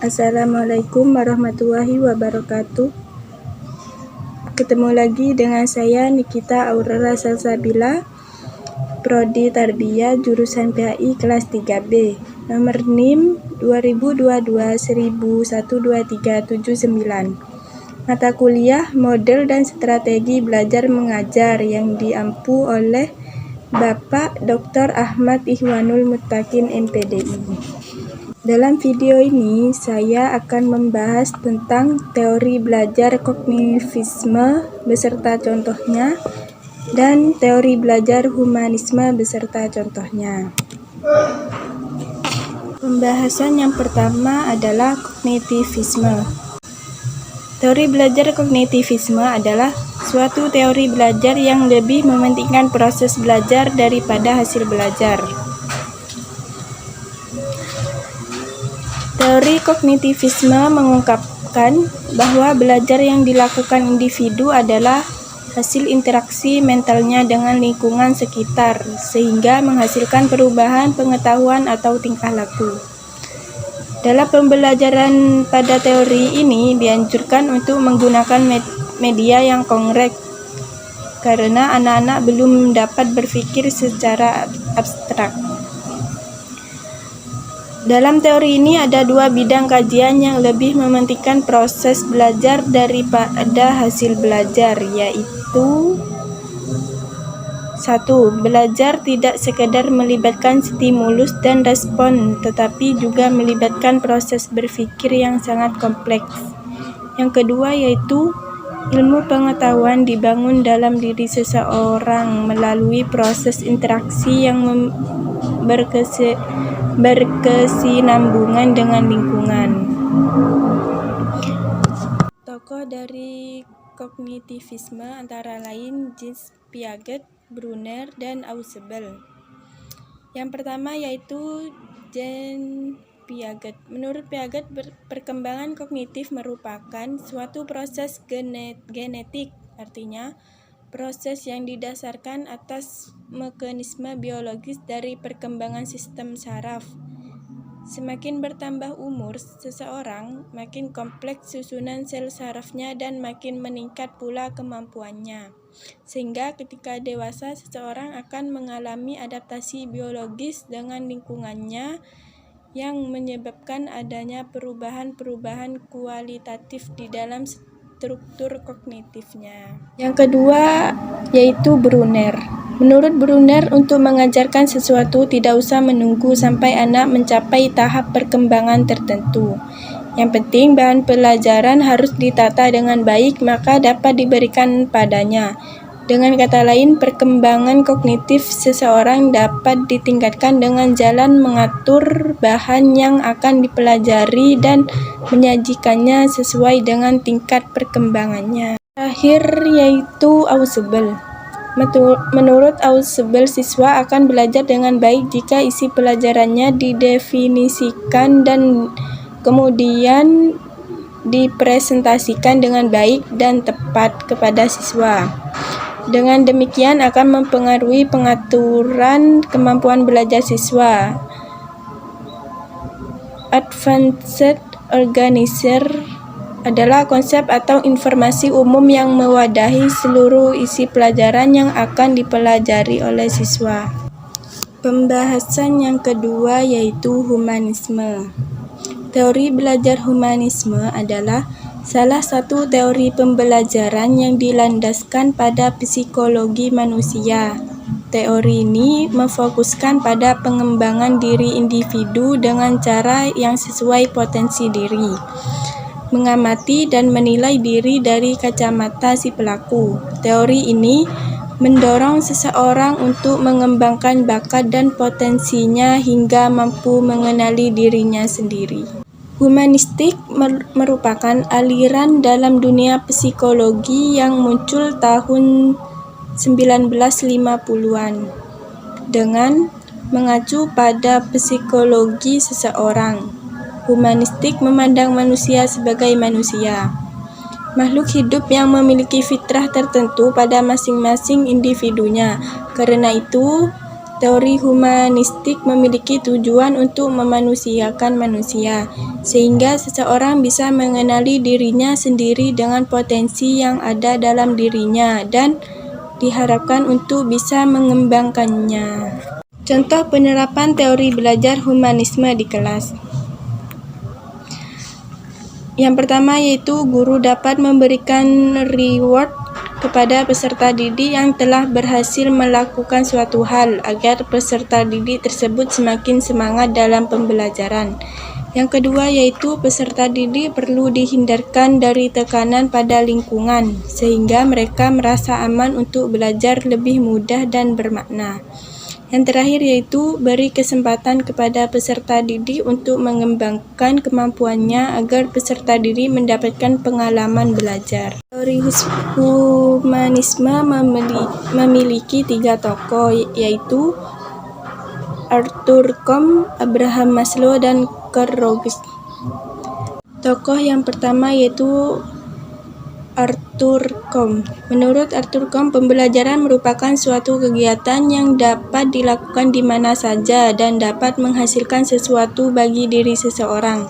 Assalamualaikum warahmatullahi wabarakatuh. Ketemu lagi dengan saya Nikita Aurora Salsabila, Prodi Tarbiyah jurusan PAI kelas 3B, nomor NIM 2022-11379. Mata kuliah Model dan Strategi Belajar Mengajar yang diampu oleh Bapak Dr. Ahmad Ihwanul Muttaqin MPDI. Dalam video ini, saya akan membahas tentang teori belajar kognitivisme beserta contohnya dan teori belajar humanisme beserta contohnya. Pembahasan yang pertama adalah kognitivisme. Teori belajar kognitivisme adalah suatu teori belajar yang lebih mementingkan proses belajar daripada hasil belajar. Teori kognitivisme mengungkapkan bahwa belajar yang dilakukan individu adalah hasil interaksi mentalnya dengan lingkungan sekitar, sehingga menghasilkan perubahan pengetahuan atau tingkah laku. Dalam pembelajaran pada teori ini dianjurkan untuk menggunakan media yang konkret, karena anak-anak belum dapat berpikir secara abstrak. Dalam teori ini ada dua bidang kajian yang lebih mementingkan proses belajar daripada hasil belajar, yaitu 1. Belajar tidak sekedar melibatkan stimulus dan respon, tetapi juga melibatkan proses berpikir yang sangat kompleks. Yang kedua yaitu ilmu pengetahuan dibangun dalam diri seseorang melalui proses interaksi yang berkesinambungan dengan lingkungan. Tokoh dari kognitivisme antara lain Jean Piaget, Brunner, dan Ausubel. Yang pertama yaitu Jean Piaget. Menurut Piaget, perkembangan kognitif merupakan suatu proses genetik, artinya proses yang didasarkan atas mekanisme biologis dari perkembangan sistem saraf. Semakin bertambah umur seseorang, makin kompleks susunan sel sarafnya dan makin meningkat pula kemampuannya. Sehingga ketika dewasa, seseorang akan mengalami adaptasi biologis dengan lingkungannya yang menyebabkan adanya perubahan-perubahan kualitatif di dalam struktur kognitifnya. Yang kedua yaitu Brunner. Menurut Brunner, untuk mengajarkan sesuatu tidak usah menunggu sampai anak mencapai tahap perkembangan tertentu. Yang penting bahan pelajaran harus ditata dengan baik, maka dapat diberikan padanya. Dengan kata lain, perkembangan kognitif seseorang dapat ditingkatkan dengan jalan mengatur bahan yang akan dipelajari dan menyajikannya sesuai dengan tingkat perkembangannya. Terakhir yaitu Ausubel. Menurut Ausubel, siswa akan belajar dengan baik jika isi pelajarannya didefinisikan dan kemudian dipresentasikan dengan baik dan tepat kepada siswa. Dengan demikian akan mempengaruhi pengaturan kemampuan belajar siswa. Advanced Organizer adalah konsep atau informasi umum yang mewadahi seluruh isi pelajaran yang akan dipelajari oleh siswa. Pembahasan yang kedua yaitu humanisme. Teori belajar humanisme adalah salah satu teori pembelajaran yang dilandaskan pada psikologi manusia. Teori ini memfokuskan pada pengembangan diri individu dengan cara yang sesuai potensi diri, mengamati dan menilai diri dari kacamata si pelaku. Teori ini mendorong seseorang untuk mengembangkan bakat dan potensinya hingga mampu mengenali dirinya sendiri. Humanistik merupakan aliran dalam dunia psikologi yang muncul tahun 1950-an dengan mengacu pada psikologi seseorang. Humanistik memandang manusia sebagai manusia, makhluk hidup yang memiliki fitrah tertentu pada masing-masing individunya. Karena itu, teori humanistik memiliki tujuan untuk memanusiakan manusia, sehingga seseorang bisa mengenali dirinya sendiri dengan potensi yang ada dalam dirinya dan diharapkan untuk bisa mengembangkannya. Contoh penerapan teori belajar humanisme di kelas. Yang pertama yaitu guru dapat memberikan reward kepada peserta didik yang telah berhasil melakukan suatu hal agar peserta didik tersebut semakin semangat dalam pembelajaran. Yang kedua yaitu peserta didik perlu dihindarkan dari tekanan pada lingkungan sehingga mereka merasa aman untuk belajar lebih mudah dan bermakna. Yang terakhir yaitu beri kesempatan kepada peserta didik untuk mengembangkan kemampuannya agar peserta didik mendapatkan pengalaman belajar. Teori humanisme memiliki 3 tokoh yaitu Arthur Combe, Abraham Maslow, dan Carl Rogers. Tokoh yang pertama yaitu Arthur Combe. Menurut Arthur Combe, pembelajaran merupakan suatu kegiatan yang dapat dilakukan di mana saja dan dapat menghasilkan sesuatu bagi diri seseorang.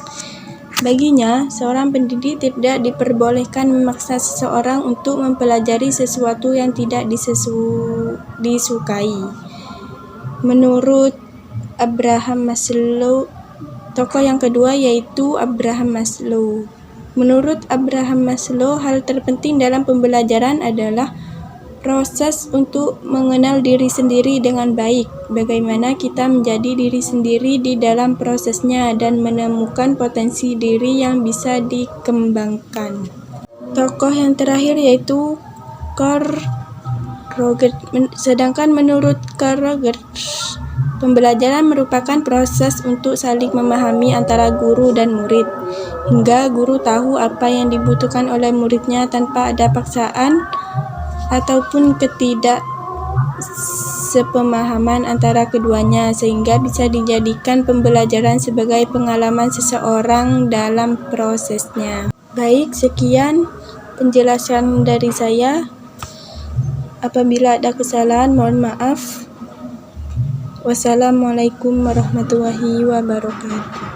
Baginya, seorang pendidik tidak diperbolehkan memaksa seseorang untuk mempelajari sesuatu yang tidak disukai. Menurut Abraham Maslow, tokoh yang kedua yaitu Abraham Maslow. Menurut Abraham Maslow, hal terpenting dalam pembelajaran adalah proses untuk mengenal diri sendiri dengan baik, bagaimana kita menjadi diri sendiri di dalam prosesnya dan menemukan potensi diri yang bisa dikembangkan. Tokoh yang terakhir yaitu Carl Rogers. Sedangkan menurut Carl Rogers, pembelajaran merupakan proses untuk saling memahami antara guru dan murid, hingga guru tahu apa yang dibutuhkan oleh muridnya tanpa ada paksaan ataupun ketidaksepemahaman antara keduanya, sehingga bisa dijadikan pembelajaran sebagai pengalaman seseorang dalam prosesnya. Baik, sekian penjelasan dari saya. Apabila ada kesalahan, mohon maaf. Wassalamualaikum warahmatullahi wabarakatuh.